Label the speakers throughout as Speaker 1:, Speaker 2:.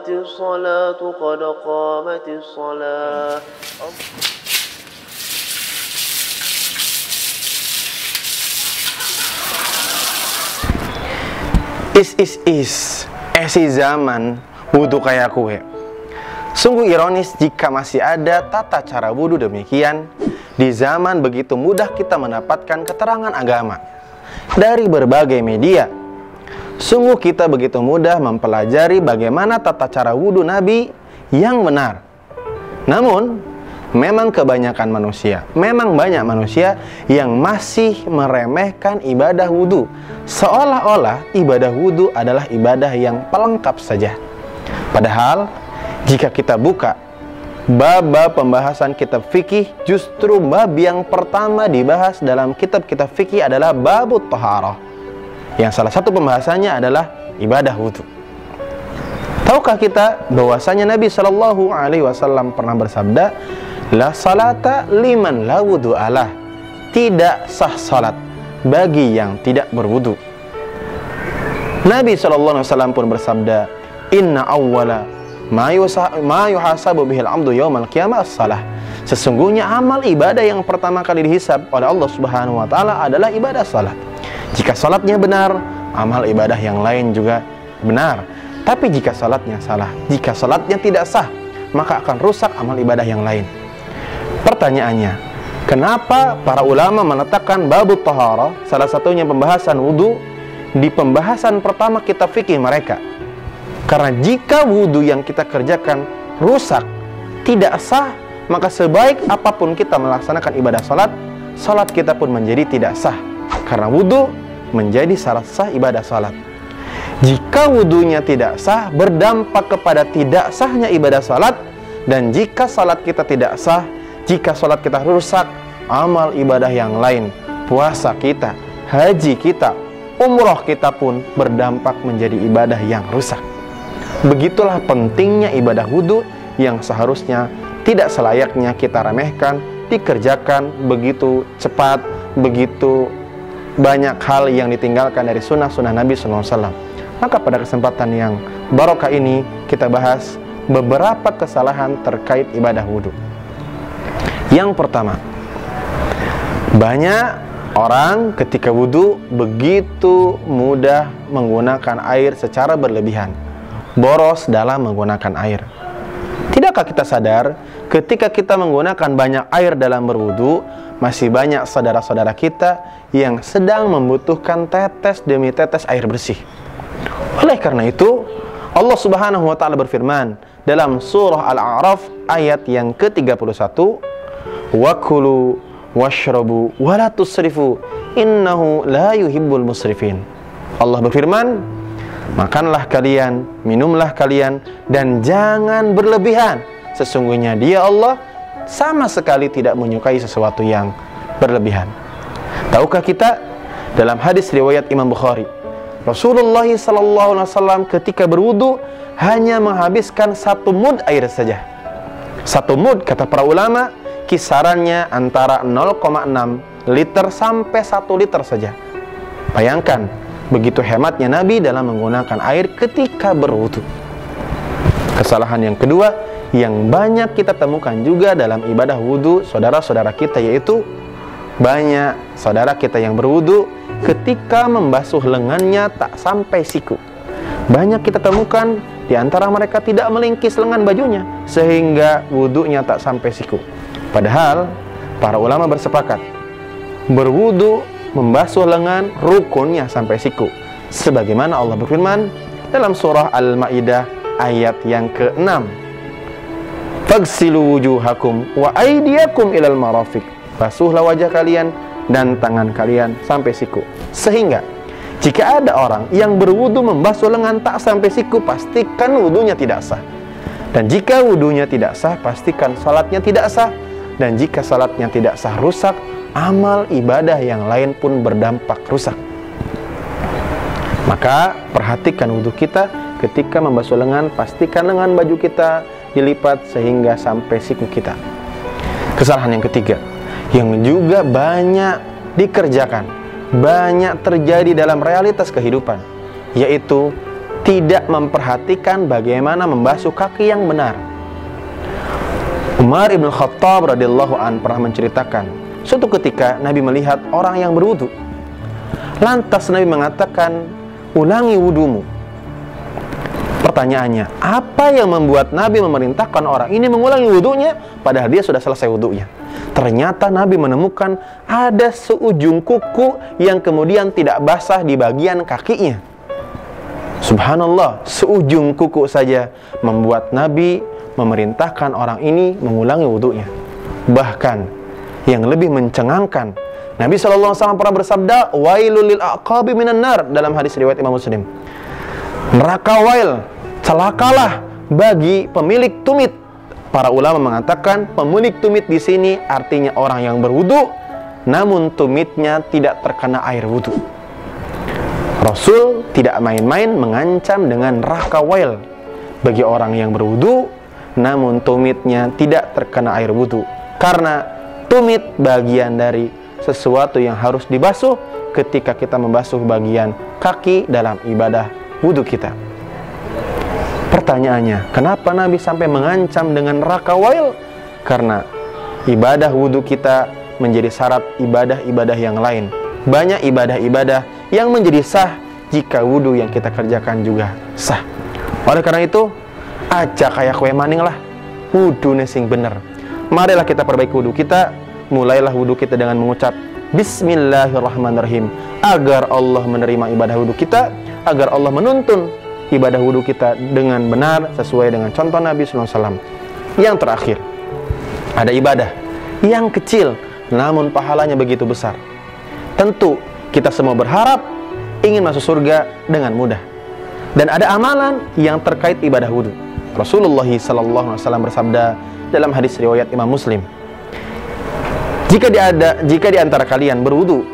Speaker 1: الصلاة قد قامت الصلاة.
Speaker 2: Esi zaman wudhu kayak kue. Sungguh ironis jika masih ada tata cara wudhu demikian di zaman begitu mudah kita mendapatkan keterangan agama dari berbagai media. Sungguh kita begitu mudah mempelajari bagaimana tata cara wudhu Nabi yang benar. Namun memang kebanyakan manusia, memang banyak manusia yang masih meremehkan ibadah wudhu, seolah-olah ibadah wudhu adalah ibadah yang pelengkap saja. Padahal jika kita buka bab pembahasan kitab fikih, justru bab yang pertama dibahas dalam kitab-kitab fikih adalah babut taharah, yang salah satu pembahasannya adalah ibadah wudhu. Tahukah kita bahwasanya Nabi Shallallahu Alaihi Wasallam pernah bersabda, la salata liman la wudu'alah, tidak sah salat bagi yang tidak berwudu. Nabi SAW pun bersabda, inna awwala ma yuhasabu bihil abdu yawmal qiyamah as-salah, sesungguhnya amal ibadah yang pertama kali dihisab oleh Allah Subhanahu wa taala adalah ibadah salat. Jika salatnya benar, amal ibadah yang lain juga benar. Tapi jika salatnya salah, jika salatnya tidak sah, maka akan rusak amal ibadah yang lain. Pertanyaannya, kenapa para ulama meletakkan babut taharah, salah satunya pembahasan wudhu, di pembahasan pertama kitab fikih mereka? Karena jika wudhu yang kita kerjakan rusak, tidak sah, maka sebaik apapun kita melaksanakan ibadah salat, salat kita pun menjadi tidak sah. Karena wudhu menjadi syarat sah ibadah salat. Jika wudhunya tidak sah, berdampak kepada tidak sahnya ibadah salat. Dan jika salat kita tidak sah, jika salat kita rusak, amal ibadah yang lain, puasa kita, haji kita, umroh kita pun berdampak menjadi ibadah yang rusak. Begitulah pentingnya ibadah wudhu yang seharusnya tidak selayaknya kita remehkan, dikerjakan begitu cepat, begitu banyak hal yang ditinggalkan dari sunnah-sunnah Nabi SAW. Maka pada kesempatan yang barokah ini kita bahas beberapa kesalahan terkait ibadah wudhu. Yang pertama, banyak orang ketika wudhu begitu mudah menggunakan air secara berlebihan, boros dalam menggunakan air. Tidakkah kita sadar ketika kita menggunakan banyak air dalam berwudhu, masih banyak saudara-saudara kita yang sedang membutuhkan tetes demi tetes air bersih. Oleh karena itu, Allah Subhanahu wa taala berfirman dalam surah Al-A'raf ayat yang ke-31, wa kulu washrabu wa la tusrifu innahu la yuhibbul musrifin. Allah berfirman, makanlah kalian, minumlah kalian, dan jangan berlebihan. Sesungguhnya Dia Allah sama sekali tidak menyukai sesuatu yang berlebihan. Tahukah kita dalam hadis riwayat Imam Bukhari, Rasulullah SAW ketika berwudu hanya menghabiskan 1 mud air saja. 1 mud kata para ulama kisarannya antara 0,6 liter sampai 1 liter saja. Bayangkan begitu hematnya Nabi dalam menggunakan air ketika berwudu. Kesalahan yang kedua yang banyak kita temukan juga dalam ibadah wudu saudara-saudara kita, yaitu banyak saudara kita yang berwudu ketika membasuh lengannya tak sampai siku. Banyak kita temukan di antara mereka tidak melingkis lengan bajunya sehingga wudunya tak sampai siku. Padahal para ulama bersepakat berwudu membasuh lengan rukunnya sampai siku, sebagaimana Allah berfirman dalam surah Al-Maidah ayat yang ke-6, fagsilu wujuhakum wa aydiyakum ilal marafiq, basuhlah wajah kalian dan tangan kalian sampai siku. Sehingga jika ada orang yang berwudu membasuh lengan tak sampai siku, pastikan wudunya tidak sah. Dan jika wudunya tidak sah, pastikan salatnya tidak sah. Dan jika salatnya tidak sah, rusak, amal ibadah yang lain pun berdampak rusak. Maka perhatikan wudu kita ketika membasuh lengan, pastikan lengan baju kita dilipat sehingga sampai siku kita. Kesalahan yang ketiga yang juga banyak dikerjakan, banyak terjadi dalam realitas kehidupan, yaitu tidak memperhatikan bagaimana membasuh kaki yang benar. Umar ibn Khattab radhiyallahu an pernah menceritakan, suatu ketika Nabi melihat orang yang berwudu. Lantas Nabi mengatakan, ulangi wudumu. Pertanyaannya, apa yang membuat Nabi memerintahkan orang ini mengulangi wudunya padahal dia sudah selesai wudunya? Ternyata Nabi menemukan ada seujung kuku yang kemudian tidak basah di bagian kakinya. Subhanallah, seujung kuku saja membuat Nabi memerintahkan orang ini mengulangi wudunya. Bahkan yang lebih mencengangkan, Nabi SAW pernah bersabda, wailul lil aqabi minan nar, dalam hadis riwayat Imam Muslim. Neraka wail, celakalah bagi pemilik tumit. Para ulama mengatakan pemilik tumit di sini artinya orang yang berwudu namun tumitnya tidak terkena air wudu. Rasul tidak main-main mengancam dengan neraka wail bagi orang yang berwudu namun tumitnya tidak terkena air wudu, karena tumit bagian dari sesuatu yang harus dibasuh ketika kita membasuh bagian kaki dalam ibadah wudu kita. Pertanyaannya, kenapa Nabi sampai mengancam dengan neraka wail? Karena ibadah wudu kita menjadi syarat ibadah-ibadah yang lain. Banyak ibadah-ibadah yang menjadi sah jika wudu yang kita kerjakan juga sah. Oleh karena itu, aja kayak kue maning lah, wudu sing bener. Marilah kita perbaiki wudu kita. Mulailah wudu kita dengan mengucap Bismillahirrahmanirrahim, agar Allah menerima ibadah wudu kita, agar Allah menuntun ibadah wudu kita dengan benar sesuai dengan contoh Nabi SAW. Yang terakhir, ada ibadah yang kecil namun pahalanya begitu besar. Tentu kita semua berharap ingin masuk surga dengan mudah. Dan ada amalan yang terkait ibadah wudu. Rasulullah SAW bersabda dalam hadis riwayat Imam Muslim, jika di antara kalian berwudu,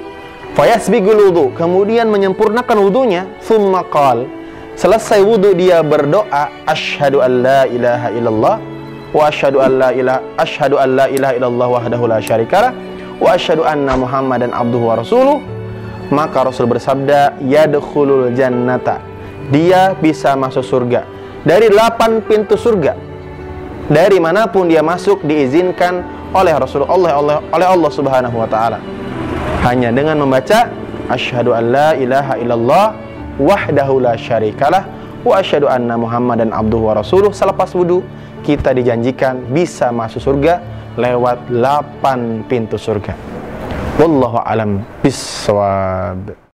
Speaker 2: fayasbigul wudu, kemudian menyempurnakan wudunya, thumma qal, selesai wudu dia berdoa, asyhadu an la ilaha illallah wa asyhadu an la ilaha illallah wahdahu la syarikalah wa asyhadu anna Muhammadan abduhu wa rasuluh, maka Rasul bersabda, yadkhulul jannata, dia bisa masuk surga dari 8 pintu surga. Dari manapun dia masuk diizinkan oleh Rasulullah, oleh Allah Subhanahu wa taala, hanya dengan membaca asyhadu an la ilaha illallah wahdahu la syarikalah wa asyhadu anna Muhammadan abduhu wa rasuluh. Selepas wudu kita dijanjikan bisa masuk surga lewat 8 pintu surga. Wallahu alam bissawab.